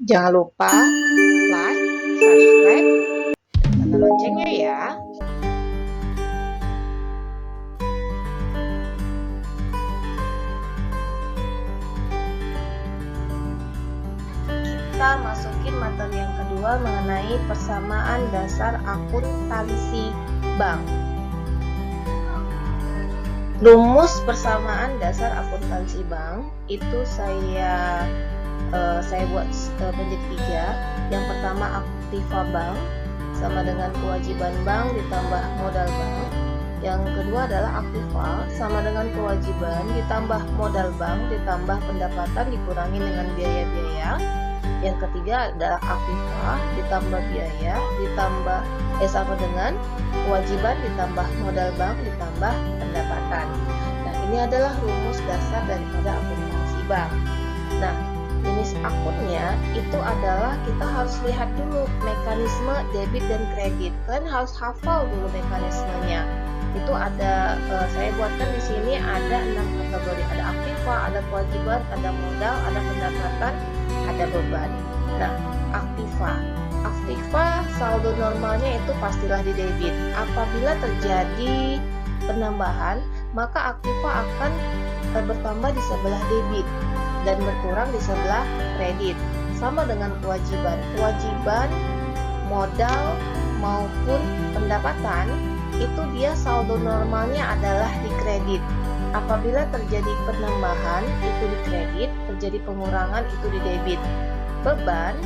Jangan lupa like, subscribe, dan tanda loncengnya ya. Kita masukin materi yang kedua mengenai persamaan dasar akuntansi bank. Rumus persamaan dasar akuntansi bank itu saya buat menjadi 3. Yang pertama, aktiva bank sama dengan kewajiban bank ditambah modal bank. Yang kedua adalah aktiva sama dengan kewajiban ditambah modal bank ditambah pendapatan dikurangi dengan biaya-biaya. Yang ketiga adalah aktiva ditambah biaya ditambah sama dengan kewajiban ditambah modal bank ditambah pendapatan. Nah, ini adalah rumus dasar daripada akuntansi bank. Nah, jenis akunnya itu adalah kita harus lihat dulu mekanisme debit dan kredit. Kalian harus hafal dulu mekanismenya. Itu ada saya buatkan di sini ada 6 kategori. Ada aktiva, ada kewajiban, ada modal, ada pendapatan, ada beban. Nah, aktiva saldo normalnya itu pastilah di debit. Apabila terjadi penambahan, maka aktiva akan bertambah di sebelah debit dan berkurang di sebelah kredit. Sama dengan kewajiban. Kewajiban, modal maupun pendapatan itu dia saldo normalnya adalah di kredit. Apabila terjadi penambahan itu di kredit, terjadi pengurangan itu di debit. Beban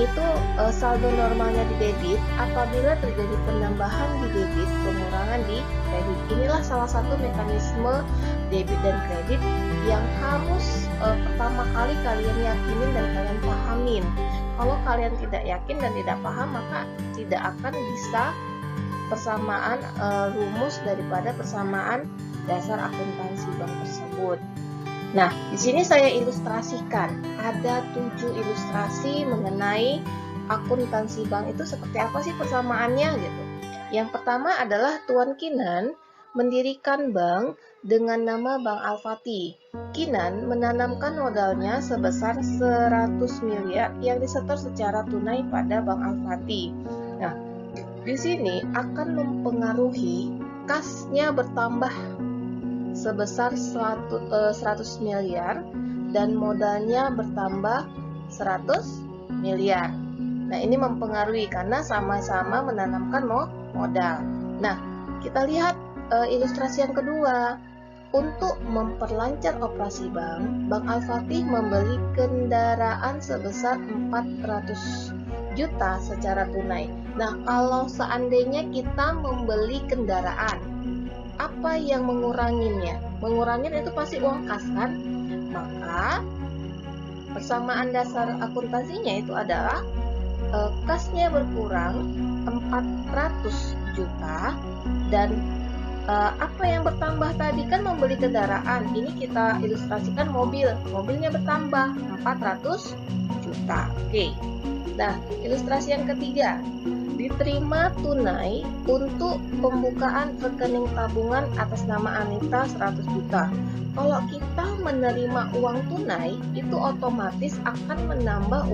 itu saldo normalnya di debit, apabila terjadi penambahan di debit, pengurangan di kredit. Inilah salah satu mekanisme debit dan kredit yang harus pertama kali kalian yakinin dan kalian pahamin. Kalau kalian tidak yakin dan tidak paham, maka tidak akan bisa persamaan rumus daripada persamaan dasar akuntansi bank tersebut. Nah, di sini saya ilustrasikan ada 7 ilustrasi mengenai akuntansi bank itu seperti apa sih persamaannya gitu. Yang pertama adalah Tuan Kinan mendirikan bank dengan nama Bank Al-Fatih. Kinan menanamkan modalnya sebesar 100 miliar yang disetor secara tunai pada Bank Al-Fatih. Nah, di sini akan mempengaruhi kasnya bertambah sebesar 100 miliar dan modalnya bertambah 100 miliar. Nah, ini mempengaruhi karena sama-sama menanamkan modal. Nah, kita lihat ilustrasi yang kedua. Untuk memperlancar operasi bank, Bank Al-Fatih membeli kendaraan sebesar 400 juta secara tunai. Nah, kalau seandainya kita membeli kendaraan, apa yang menguranginya? Menguranginya itu pasti uang kas kan? Maka persamaan dasar akuntansinya itu adalah kasnya berkurang 400 juta dan apa yang bertambah tadi kan membeli kendaraan. Ini kita ilustrasikan mobilnya bertambah 400 juta. Oke. Nah, ilustrasi yang ketiga, diterima tunai untuk pembukaan rekening tabungan atas nama Anita 100 juta. Kalau kita menerima uang tunai, itu otomatis akan menambah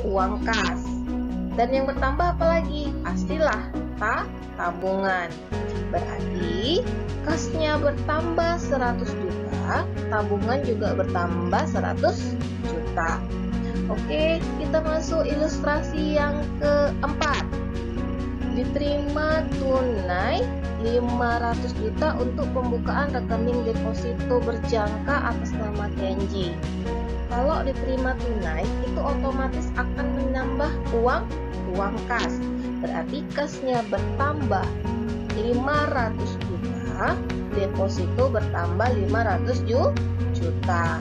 uang kas. Dan yang bertambah apa lagi? Pastilah tabungan. Berarti kasnya bertambah 100 juta, tabungan juga bertambah 100 juta. Oke, kita masuk ilustrasi yang keempat. Diterima tunai 500 juta untuk pembukaan rekening deposito berjangka atas nama Kenji. Kalau diterima tunai, itu otomatis akan menambah uang kas. Berarti kasnya bertambah 500 juta, deposito bertambah 500 juta.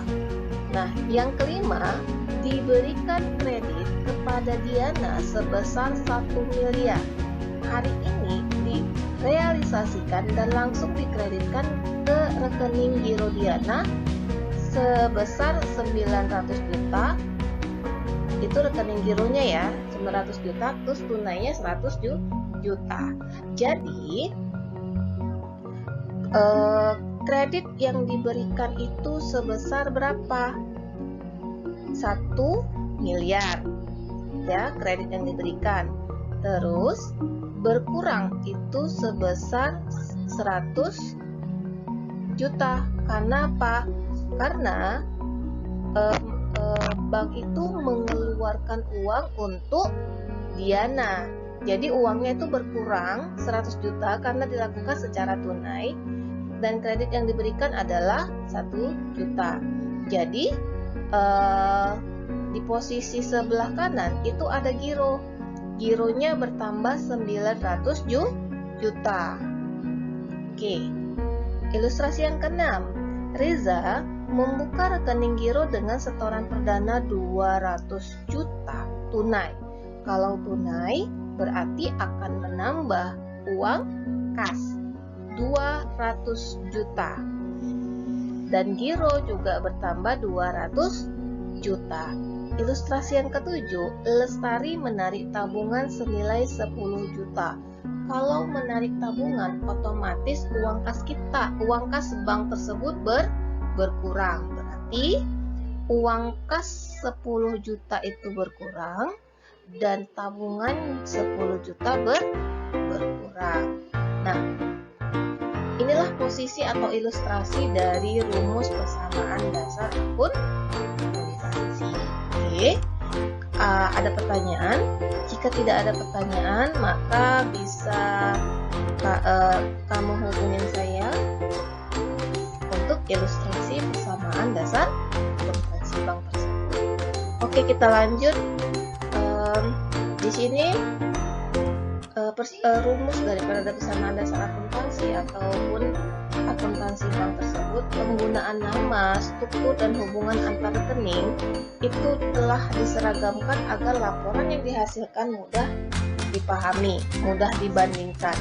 Nah, yang kelima, diberikan kredit kepada Diana sebesar 1 miliar. Hari ini direalisasikan dan langsung dikreditkan ke rekening giro Diana sebesar 900 juta. Itu rekening gironya ya, 900 juta, terus tunainya 100 juta. Jadi kredit yang diberikan itu sebesar berapa? 1 miliar ya kredit yang diberikan. Terus berkurang itu sebesar 100 juta. Karena apa? Karena bank itu mengeluarkan uang untuk Diana. Jadi uangnya itu berkurang 100 juta karena dilakukan secara tunai dan kredit yang diberikan adalah 1 juta. Jadi di posisi sebelah kanan itu ada giro. Gironya bertambah 900 juta. Oke. Ilustrasi yang keenam. Reza membuka rekening giro dengan setoran perdana 200 juta tunai. Kalau tunai berarti akan menambah uang kas 200 juta. Dan giro juga bertambah 200 juta. Ilustrasi yang ketujuh, Lestari menarik tabungan senilai 10 juta. Kalau menarik tabungan, otomatis uang kas bank tersebut berkurang. Berarti uang kas 10 juta itu berkurang dan tabungan 10 juta berkurang. Nah, inilah posisi atau ilustrasi dari rumus persamaan dasar akuntansi. Oke, ada pertanyaan? Jika tidak ada pertanyaan, maka bisa kamu hubungin saya untuk ilustrasi persamaan dasar akuntansi bank tersebut. Oke, kita lanjut. Di sini rumus daripada persamaan dasar akuntansi ataupun akuntansi bank tersebut, penggunaan nama, struktur, dan hubungan antar rekening itu telah diseragamkan agar laporan yang dihasilkan mudah dipahami, mudah dibandingkan.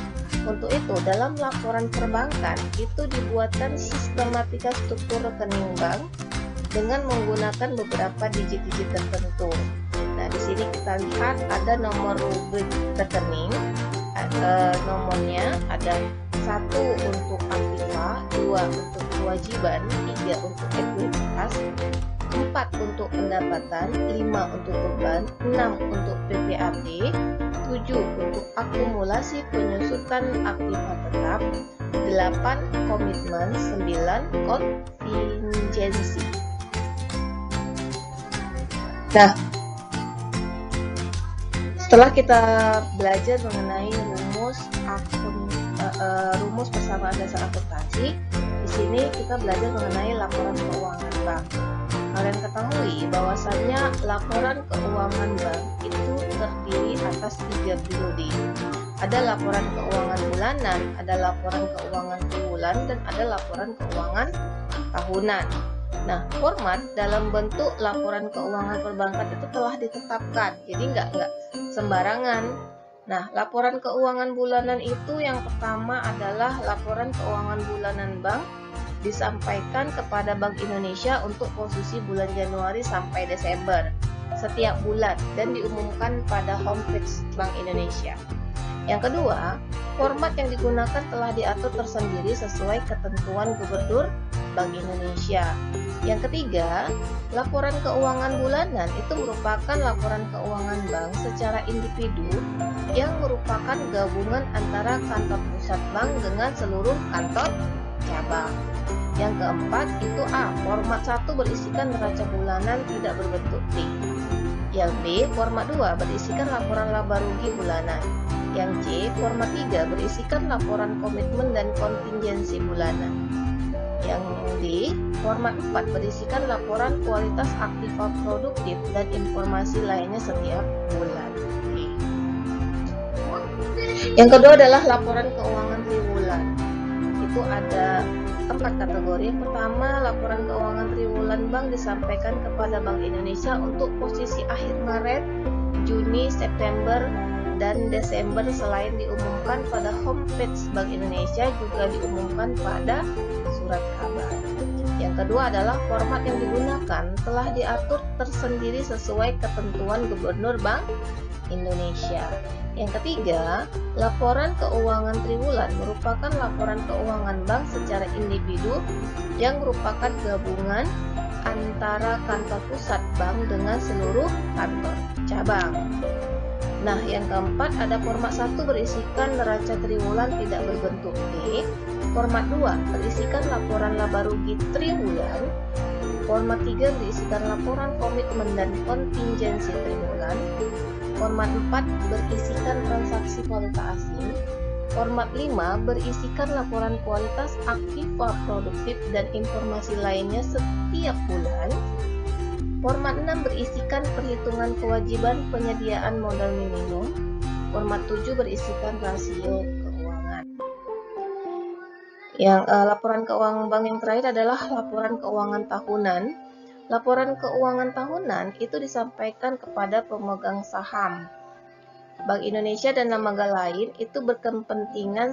Untuk itu, dalam laporan perbankan itu dibuatkan sistematika struktur rekening bank dengan menggunakan beberapa digit-digit tertentu. Nah, di sini kita lihat ada nomor rubrik rekening. Nomornya ada 1 untuk aktiva, 2 untuk kewajiban, 3 untuk ekuitas, 4 untuk pendapatan, 5 untuk beban, 6 untuk PPAP, 7 untuk akumulasi penyusutan aktiva tetap, 8 komitmen, 9 kontingensi. Nah, setelah kita belajar mengenai rumus persamaan dasar akuntansi, di sini kita belajar mengenai laporan keuangan bank. Kalian ketahui bahwasannya laporan keuangan bank itu terdiri atas 3 periode. Ada laporan keuangan bulanan, ada laporan keuangan triwulan, dan ada laporan keuangan tahunan. Nah, format dalam bentuk laporan keuangan perbankan itu telah ditetapkan, jadi nggak sembarangan. Nah, laporan keuangan bulanan itu yang pertama adalah laporan keuangan bulanan bank disampaikan kepada Bank Indonesia untuk posisi bulan Januari sampai Desember setiap bulan dan diumumkan pada homepage Bank Indonesia. Yang kedua, format yang digunakan telah diatur tersendiri sesuai ketentuan Gubernur Bank Indonesia. Yang ketiga, laporan keuangan bulanan itu merupakan laporan keuangan bank secara individu yang merupakan gabungan antara kantor pusat bank dengan seluruh kantor cabang. Yang keempat itu A, format 1 berisikan neraca bulanan tidak berbentuk T. Yang B, format 2 berisikan laporan laba rugi bulanan. Yang C, format 3 berisikan laporan komitmen dan kontingensi bulanan. Yang D, format 4 berisikan laporan kualitas aktiva produktif dan informasi lainnya setiap bulan. Yang kedua adalah laporan keuangan triwulan. Itu ada 4 kategori. Yang pertama, laporan keuangan triwulan bank disampaikan kepada Bank Indonesia untuk posisi akhir Maret, Juni, September, dan Desember. Selain diumumkan pada homepage Bank Indonesia, juga diumumkan pada surat kabar. Yang kedua adalah format yang digunakan telah diatur tersendiri sesuai ketentuan Gubernur Bank Indonesia. Yang ketiga, laporan keuangan triwulan merupakan laporan keuangan bank secara individu yang merupakan gabungan antara kantor pusat bank dengan seluruh kantor cabang. Nah, yang keempat ada format 1 berisikan neraca triwulan tidak berbentuk P, format 2 berisikan laporan laba rugi triwulan, format 3 berisikan laporan komitmen dan kontingensi triwulan, format 4 berisikan transaksi valuta asing, format 5 berisikan laporan kualitas aktiva produktif dan informasi lainnya setiap bulan, format 6 berisikan perhitungan kewajiban penyediaan modal minimum, format 7 berisikan rasio keuangan. Yang laporan keuangan bank yang terakhir adalah laporan keuangan tahunan. Laporan keuangan tahunan itu disampaikan kepada pemegang saham Bank Indonesia dan lembaga lain itu berkepentingan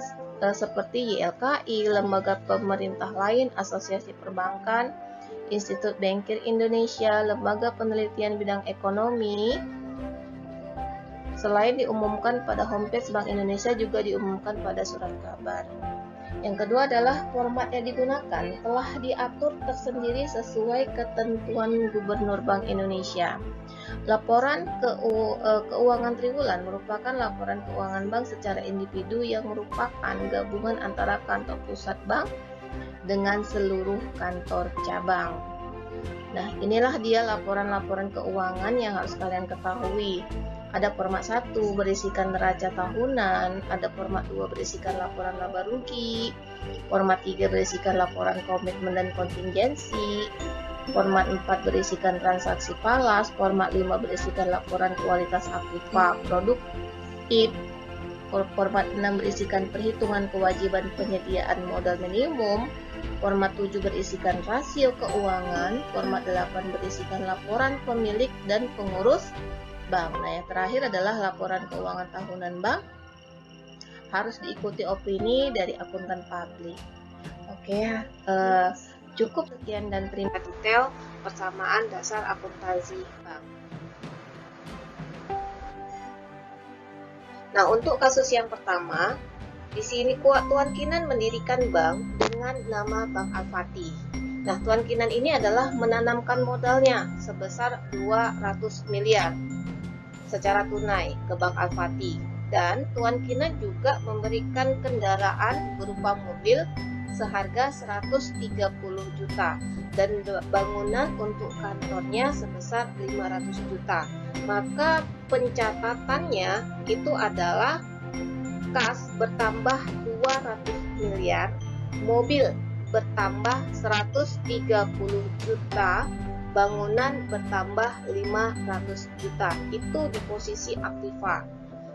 seperti YLKI, lembaga pemerintah lain, asosiasi perbankan, Institut Bankir Indonesia, lembaga penelitian bidang ekonomi. Selain diumumkan pada homepage Bank Indonesia, juga diumumkan pada surat kabar. Yang kedua adalah format yang digunakan telah diatur tersendiri sesuai ketentuan Gubernur Bank Indonesia. Laporan keuangan triwulan merupakan laporan keuangan bank secara individu yang merupakan gabungan antara kantor pusat bank dengan seluruh kantor cabang. Nah, inilah dia laporan-laporan keuangan yang harus kalian ketahui. Ada format 1 berisikan neraca tahunan, ada format 2 berisikan laporan laba rugi, format 3 berisikan laporan komitmen dan kontingensi, format 4 berisikan transaksi falas, format 5 berisikan laporan kualitas aktiva produktif, format 6 berisikan perhitungan kewajiban penyediaan modal minimum, format 7 berisikan rasio keuangan, format 8 berisikan laporan pemilik dan pengurus bank. Nah, yang terakhir adalah laporan keuangan tahunan bank. Harus diikuti opini dari akuntan publik. Oke, cukup sekian dan terima detail persamaan dasar akuntansi bank. Nah, untuk kasus yang pertama, di sini Tuan Kinan mendirikan bank dengan nama Bank Al-Fatih. Nah, Tuan Kinan ini adalah menanamkan modalnya sebesar 200 miliar secara tunai ke Bank Al-Fatih, dan Tuan Kinan juga memberikan kendaraan berupa mobil seharga 130 juta dan bangunan untuk kantornya sebesar 500 juta. Maka pencatatannya itu adalah kas bertambah 200 miliar, mobil bertambah 130 juta, bangunan bertambah 500 juta. Itu di posisi aktiva.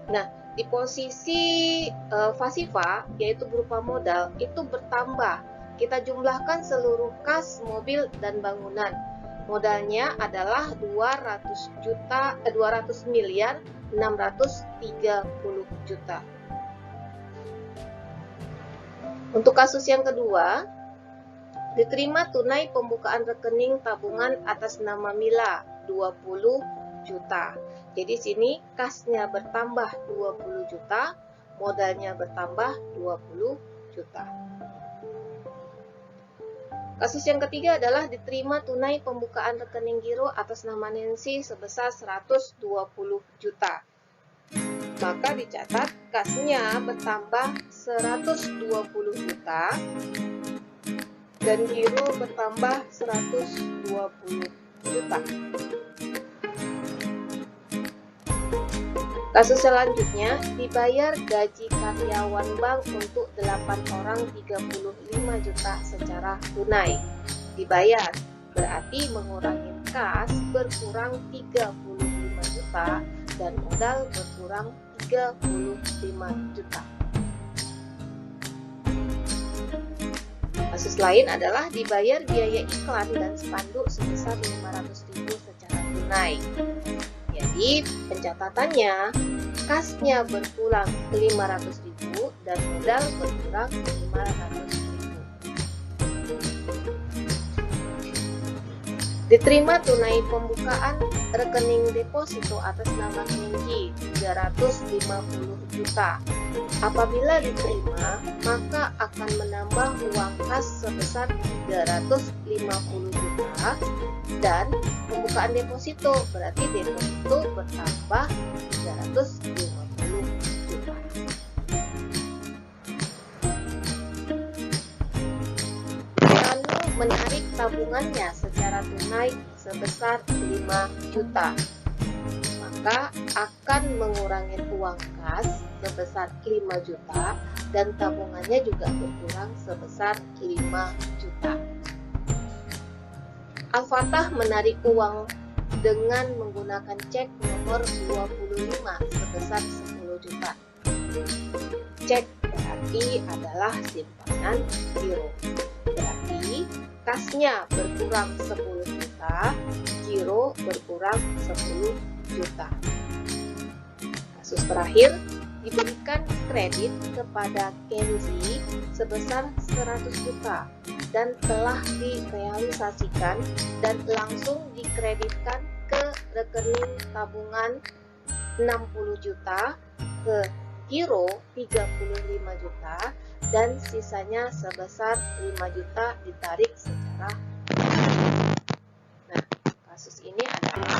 Nah, di posisi pasiva, yaitu berupa modal, itu bertambah. Kita jumlahkan seluruh kas, mobil, dan bangunan. Modalnya adalah 200 miliar 630 juta. Untuk kasus yang kedua, diterima tunai pembukaan rekening tabungan atas nama Mila 20 juta. Jadi sini kasnya bertambah 20 juta, modalnya bertambah 20 juta. Kasus yang ketiga adalah diterima tunai pembukaan rekening giro atas nama Nancy sebesar 120 juta. Maka dicatat kasnya bertambah 120 juta dan giro bertambah 120 juta. Kasus selanjutnya, dibayar gaji karyawan bank untuk 8 orang 35 juta secara tunai. Dibayar, berarti mengurangi kas berkurang 35 juta dan modal berkurang 35 juta. Kasus lain adalah dibayar biaya iklan dan spanduk sebesar 500.000 secara tunai. Jadi pencatatannya, kasnya berkurang 500.000 dan modal berkurang 500.000. Diterima tunai pembukaan rekening deposito atas nama Kenji 350 juta. Apabila diterima, maka akan menambah uang kas sebesar 350 juta dan pembukaan deposito, berarti deposito bertambah 350 juta. Lalu menarik tabungannya secara tunai sebesar 5 juta. Maka akan mengurangi uang kas sebesar 5 juta dan tabungannya juga berkurang sebesar 5 juta. Al-Fatah menarik uang dengan menggunakan cek nomor 25 sebesar 10 juta. Cek berarti adalah simpanan giro. Berarti kasnya berkurang 10 juta, giro berkurang 10 juta. Kasus terakhir, diberikan kredit kepada Kenji sebesar 100 juta dan telah direalisasikan dan langsung dikreditkan ke rekening tabungan 60 juta, ke giro 35 juta, dan sisanya sebesar 5 juta ditarik secara tunai. Nah, kasus ini adalah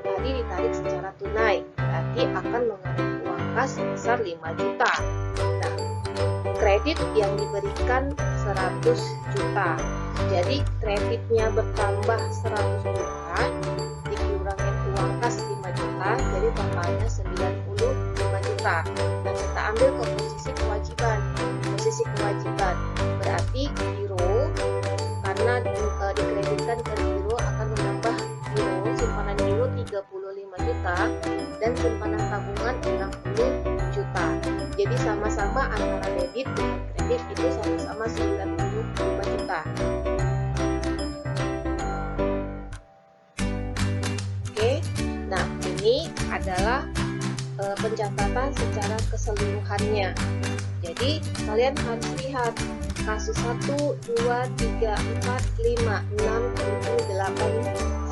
tadi ditarik secara tunai, berarti akan mengalami uang kas sebesar 5 juta. Nah, kredit yang diberikan 100 juta. Jadi kreditnya bertambah 100 juta, dikurangin uang kas 5 juta, jadi totalnya 95 juta. Nah, kita ambil ke posisi kewajiban. Posisi kewajiban berarti giro, karena dikreditkan ke giro akan menambah giro, simpanan giro 35 juta dan simpanan tabungan 60 juta. Jadi sama-sama antara debit dengan kredit itu sama-sama 95 juta. Oke, nah ini adalah pencatatan secara keseluruhannya. Jadi kalian harus lihat kasus 1, 2, 3, 4, 5, 6, 7, 8,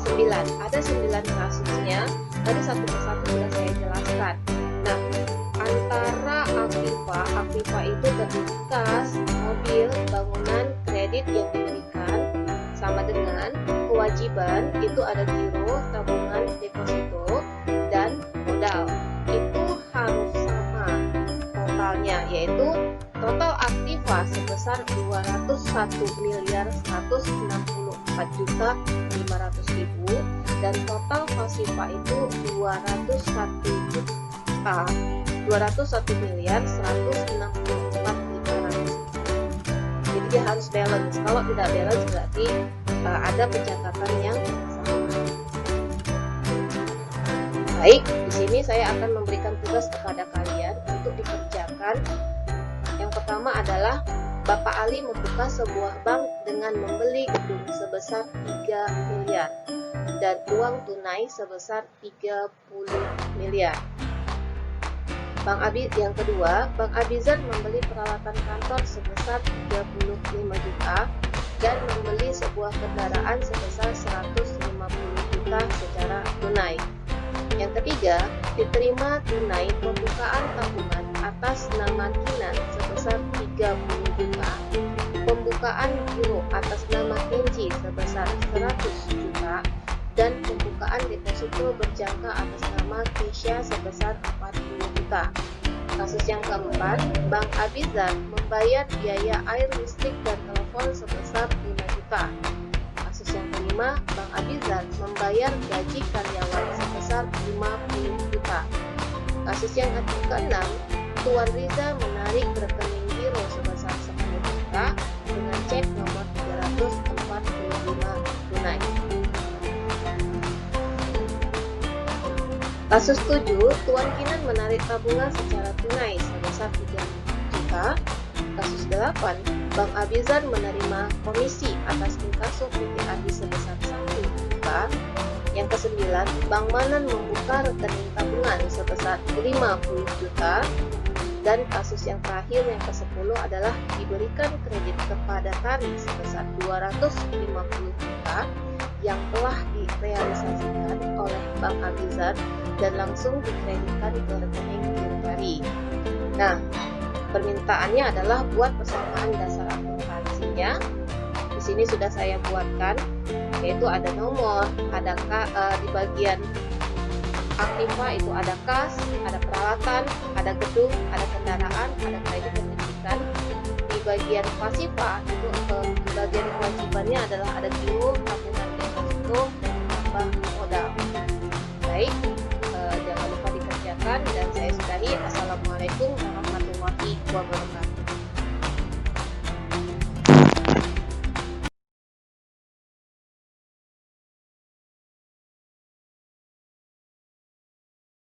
9. Ada 9 kasusnya. Tadi satu persatu sudah saya jelaskan. Nah, antara Afifa itu terdiri kas, mobil, bangunan, kredit yang diberikan, sama dengan kewajiban itu ada giro, tabungan, deposito, dan modal. Itu harus sama totalnya, yaitu total Aktiva sebesar 201.164.500.000 dan total Pasifa itu 201.164.500. Jadi dia harus balance. Kalau tidak balance berarti ada pencatatan yang salah. Baik, di sini saya akan memberikan tugas kepada kalian untuk dikerjakan. Yang pertama adalah Bapak Ali membuka sebuah bank dengan membeli gedung sebesar 3 miliar dan uang tunai sebesar 30 miliar. Yang kedua, Bang Abizar membeli peralatan kantor sebesar 35 juta dan membeli sebuah kendaraan sebesar 150 juta secara tunai. Yang ketiga, diterima tunai pembukaan tabungan atas nama Kinan sebesar 30 juta, pembukaan giro atas nama Kenji sebesar 100 juta, dan pembukaan deposito berjangka atas nama Kesha sebesar 40 juta. Kasus yang keempat, Bang Abizar membayar biaya air, listrik, dan telepon sebesar 5 juta. Kasus yang kelima, Bang Abizar membayar gaji karyawan sebesar 50 juta. Kasus yang keenam, Tuan Riza menarik rekening giro sebesar 10 juta dengan cek nomor 345 tunai. Kasus 7, Tuan Kinan menarik tabungan secara tunai sebesar 3 juta. Kasus 8, Bang Abizar menerima komisi atas inkaso PT Adi sebesar 1 juta. Yang ke-9, Bang Manan membuka rekening tabungan sebesar 50 juta. Dan kasus yang terakhir yang ke-10 adalah diberikan kredit kepada Tari sebesar 250 juta yang telah direalisasikan oleh Bank Agizan dan langsung dikreditkan ke rekening Girdhari. Nah, permintaannya adalah buat persamaan dasar akuntansinya. Di sini sudah saya buatkan, yaitu ada nomor, ada di bagian aktiva itu ada kas, ada peralatan, ada gedung, ada kendaraan, ada kredit pendidikan. Di bagian pasifa itu bagian kewajibannya adalah ada giroh, tabungan,